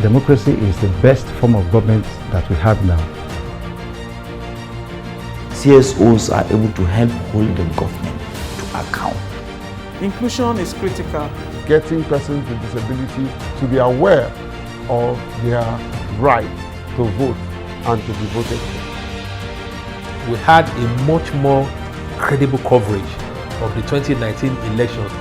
democracy is the best form of government that we have now. CSOs are able to help hold the government to account. Inclusion is critical. Getting persons with disability to be aware of their right to vote and to be voted for. We had a much more credible coverage of the 2019 elections.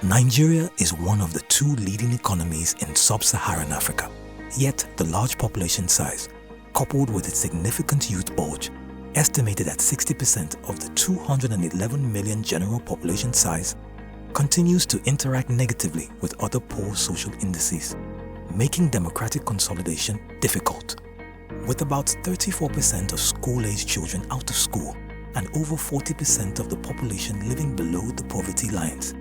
Nigeria is one of the 2 leading economies in sub-Saharan Africa. Yet the large population size, coupled with its significant youth bulge, estimated at 60% of the 211 million general population size, continues to interact negatively with other poor social indices, making democratic consolidation difficult. With about 34% of school-aged children out of school and over 40% of the population living below the poverty lines.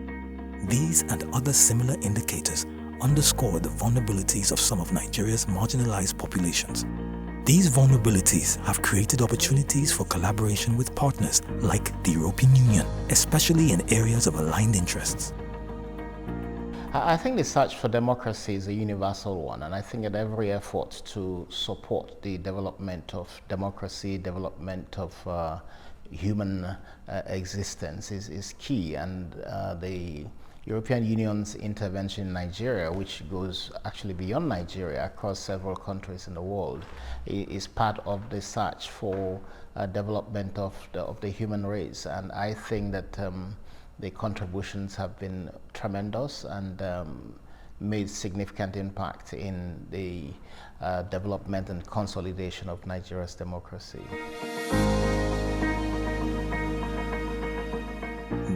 These and other similar indicators underscore the vulnerabilities of some of Nigeria's marginalized populations. These vulnerabilities have created opportunities for collaboration with partners like the European Union, especially in areas of aligned interests. I think the search for democracy is a universal one, and I think that every effort to support the development of democracy, development of human existence is key, and the European Union's intervention in Nigeria, which goes actually beyond Nigeria across several countries in the world, is part of the search for development of the human race. And I think that the contributions have been tremendous and made significant impact in the development and consolidation of Nigeria's democracy.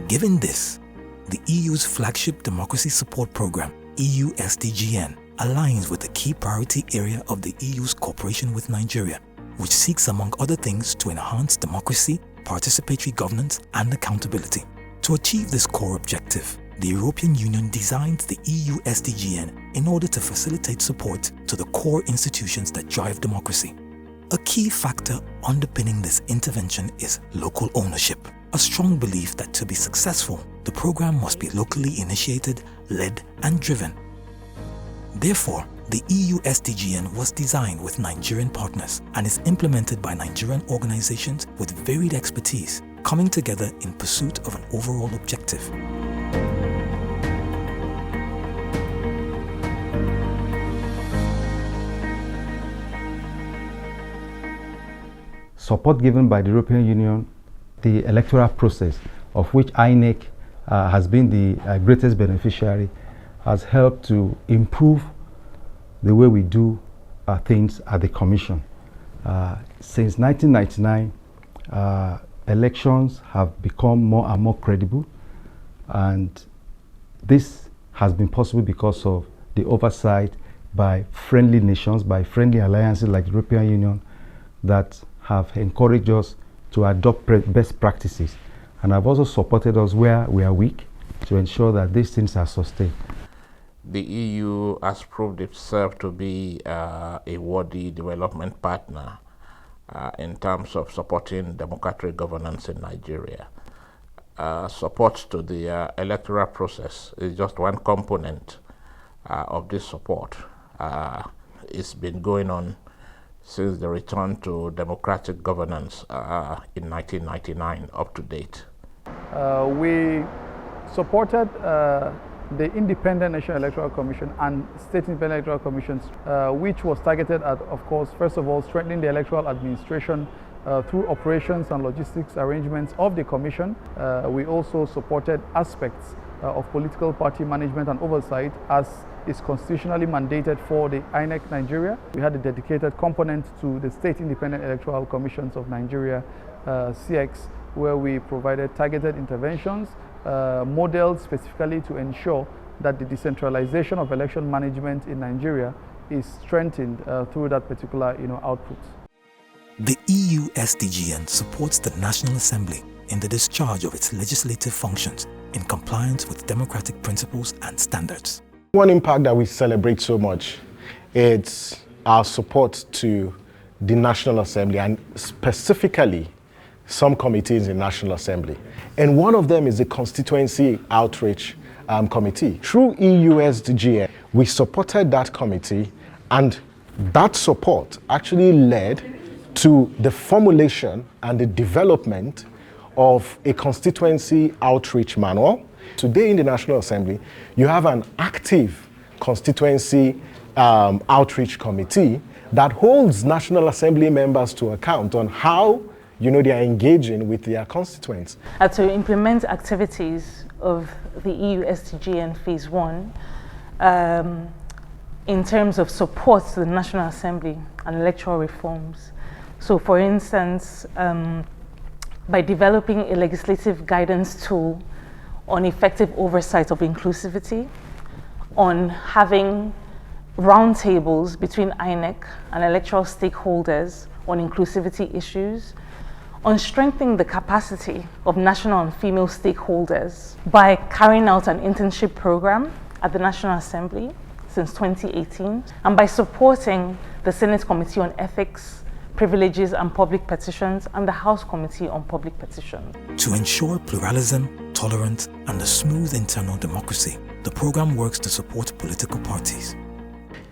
Given this, the EU's flagship democracy support program, EU-SDGN, aligns with the key priority area of the EU's cooperation with Nigeria, which seeks, among other things, to enhance democracy, participatory governance, and accountability. To achieve this core objective, the European Union designed the EU-SDGN in order to facilitate support to the core institutions that drive democracy. A key factor underpinning this intervention is local ownership, a strong belief that to be successful, the program must be locally initiated, led, and driven. Therefore, the EU-SDGN was designed with Nigerian partners and is implemented by Nigerian organizations with varied expertise, coming together in pursuit of an overall objective. Support given by the European Union, the electoral process, of which INEC has been the greatest beneficiary, has helped to improve the way we do things at the Commission. Since 1999, elections have become more and more credible, and this has been possible because of the oversight by friendly nations, by friendly alliances like the European Union, that have encouraged us to adopt best practices, and have also supported us where we are weak to ensure that these things are sustained. The EU has proved itself to be a worthy development partner in terms of supporting democratic governance in Nigeria. Support to the electoral process is just one component of this support. It's been going on since the return to democratic governance in 1999 up to date. We supported the Independent National Electoral Commission and State Independent Electoral Commissions, which was targeted at, of course, first of all, strengthening the electoral administration through operations and logistics arrangements of the Commission. We also supported aspects of political party management and oversight as is constitutionally mandated for the INEC Nigeria. We had a dedicated component to the State Independent Electoral Commissions of Nigeria, CX, where we provided targeted interventions, modeled specifically to ensure that the decentralization of election management in Nigeria is strengthened through that particular output. The EU-SDGN supports the National Assembly in the discharge of its legislative functions in compliance with democratic principles and standards. One impact that we celebrate so much is our support to the National Assembly, and specifically some committees in National Assembly. And one of them is the Constituency Outreach Committee. Through EU-SDGN, we supported that committee, and that support actually led to the formulation and the development of a constituency outreach manual. Today in the National Assembly, you have an active constituency outreach committee that holds National Assembly members to account on how they are engaging with their constituents. To implement activities of the EU-SDGN Phase 1 in terms of support to the National Assembly and electoral reforms. So for instance, by developing a legislative guidance tool on effective oversight of inclusivity, on having roundtables between INEC and electoral stakeholders on inclusivity issues, on strengthening the capacity of national and female stakeholders by carrying out an internship program at the National Assembly since 2018, and by supporting the Senate Committee on Ethics, Privileges and Public Petitions and the House Committee on Public Petitions. To ensure pluralism, tolerance, and a smooth internal democracy, the program works to support political parties.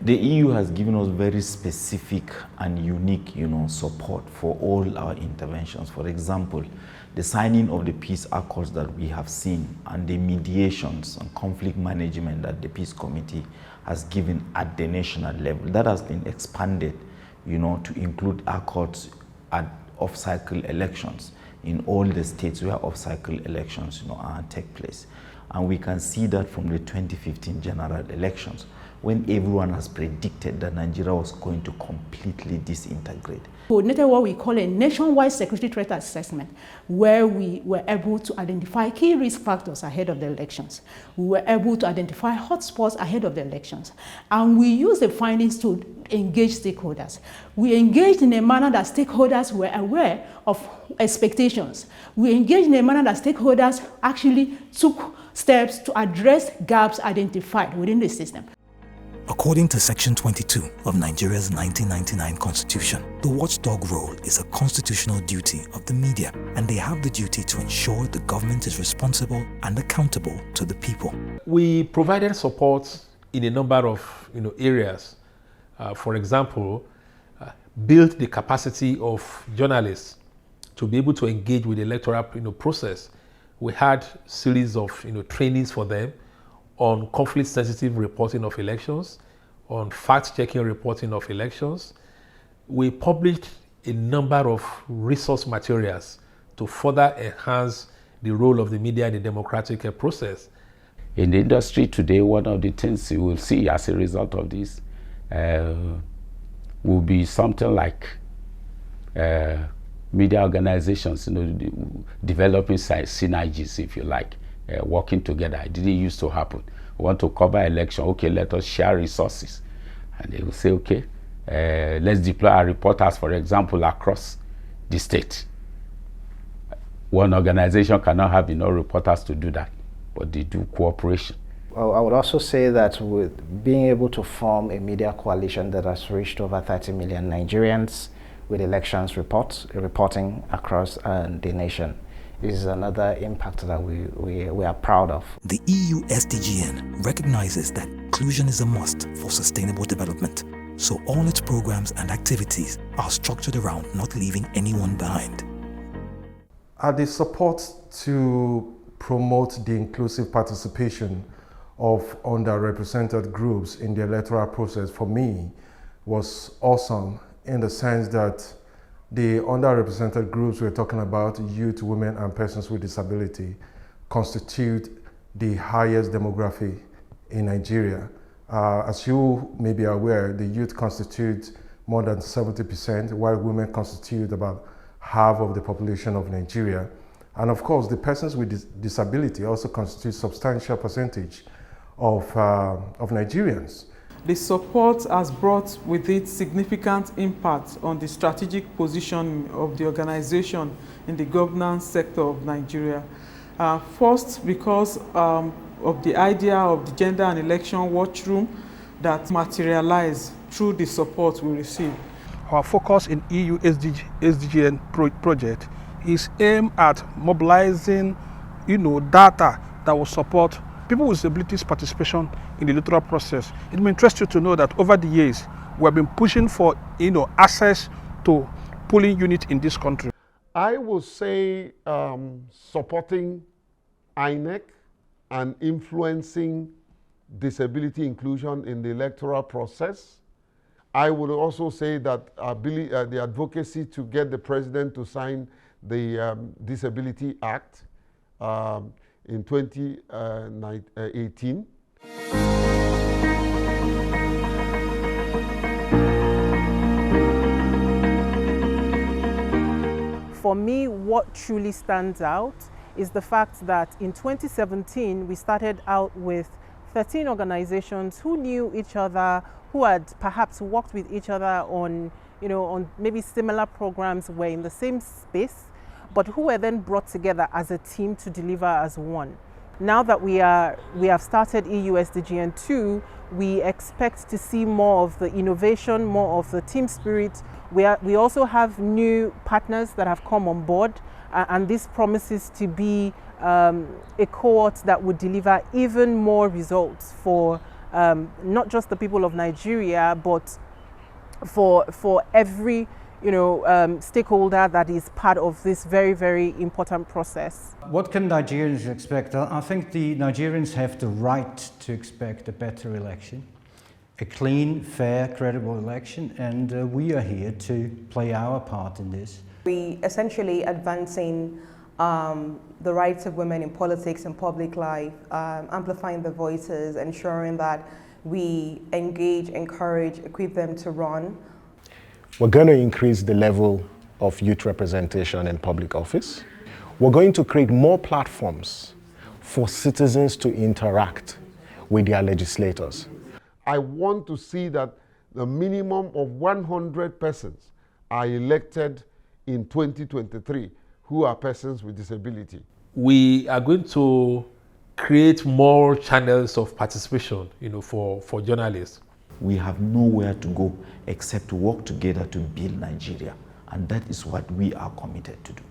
The EU has given us very specific and unique, support for all our interventions. For example, the signing of the peace accords that we have seen and the mediations and conflict management that the Peace Committee has given at the national level. That has been expanded, to include accords at off-cycle elections in all the states where off-cycle elections, take place. And we can see that from the 2015 general elections, when everyone has predicted that Nigeria was going to completely disintegrate. We coordinated what we call a nationwide security threat assessment, where we were able to identify key risk factors ahead of the elections. We were able to identify hotspots ahead of the elections. And we used the findings to engage stakeholders. We engaged in a manner that stakeholders were aware of expectations. We engaged in a manner that stakeholders actually took steps to address gaps identified within the system. According to Section 22 of Nigeria's 1999 Constitution, the watchdog role is a constitutional duty of the media, and they have the duty to ensure the government is responsible and accountable to the people. We provided support in a number of areas. For example, build the capacity of journalists to be able to engage with the electoral process. We had series of trainings for them on conflict-sensitive reporting of elections, on fact-checking reporting of elections. We published a number of resource materials to further enhance the role of the media in the democratic process. In the industry today, one of the things you will see as a result of this will be something like media organizations, developing synergies, if you like. Working together. It didn't used to happen. We want to cover election. Okay, let us share resources. And they will say, okay, let's deploy our reporters, for example, across the state. One organization cannot have enough reporters to do that, but they do cooperation. Well, I would also say that with being able to form a media coalition that has reached over 30 million Nigerians with elections reporting across the nation, is another impact that we are proud of. The EU-SDGN recognizes that inclusion is a must for sustainable development, so all its programs and activities are structured around not leaving anyone behind. The support to promote the inclusive participation of underrepresented groups in the electoral process for me was awesome, in the sense that the underrepresented groups we're talking about, youth, women, and persons with disability, constitute the highest demography in Nigeria. As you may be aware, the youth constitute more than 70%, while women constitute about half of the population of Nigeria. And of course, the persons with disability also constitute a substantial percentage of Nigerians. The support has brought with it significant impact on the strategic position of the organization in the governance sector of Nigeria. First, because of the idea of the Gender and Election Watch Room that materialized through the support we received. Our focus in EU-SDGN project is aimed at mobilizing, data that will support people with disabilities participation in the electoral process. It may interest you to know that over the years, we have been pushing for, access to polling units in this country. I would say supporting INEC and influencing disability inclusion in the electoral process. I would also say that the advocacy to get the president to sign the Disability Act in 2018. For me, what truly stands out is the fact that in 2017, we started out with 13 organizations who knew each other, who had perhaps worked with each other on, on maybe similar programs, were in the same space, but who were then brought together as a team to deliver as one. Now that we have started EU-SDGN 2, we expect to see more of the innovation, more of the team spirit. We also have new partners that have come on board, and this promises to be a cohort that would deliver even more results for not just the people of Nigeria, but for every stakeholder that is part of this very, very important process. What can Nigerians expect? I think the Nigerians have the right to expect a better election, a clean, fair, credible election, and we are here to play our part in this. We essentially advancing the rights of women in politics and public life, amplifying the voices, ensuring that we engage, encourage, equip them to run. We're going to increase the level of youth representation in public office. We're going to create more platforms for citizens to interact with their legislators. I want to see that the minimum of 100 persons are elected in 2023 who are persons with disability. We are going to create more channels of participation, for journalists. We have nowhere to go except to work together to build Nigeria, and that is what we are committed to do.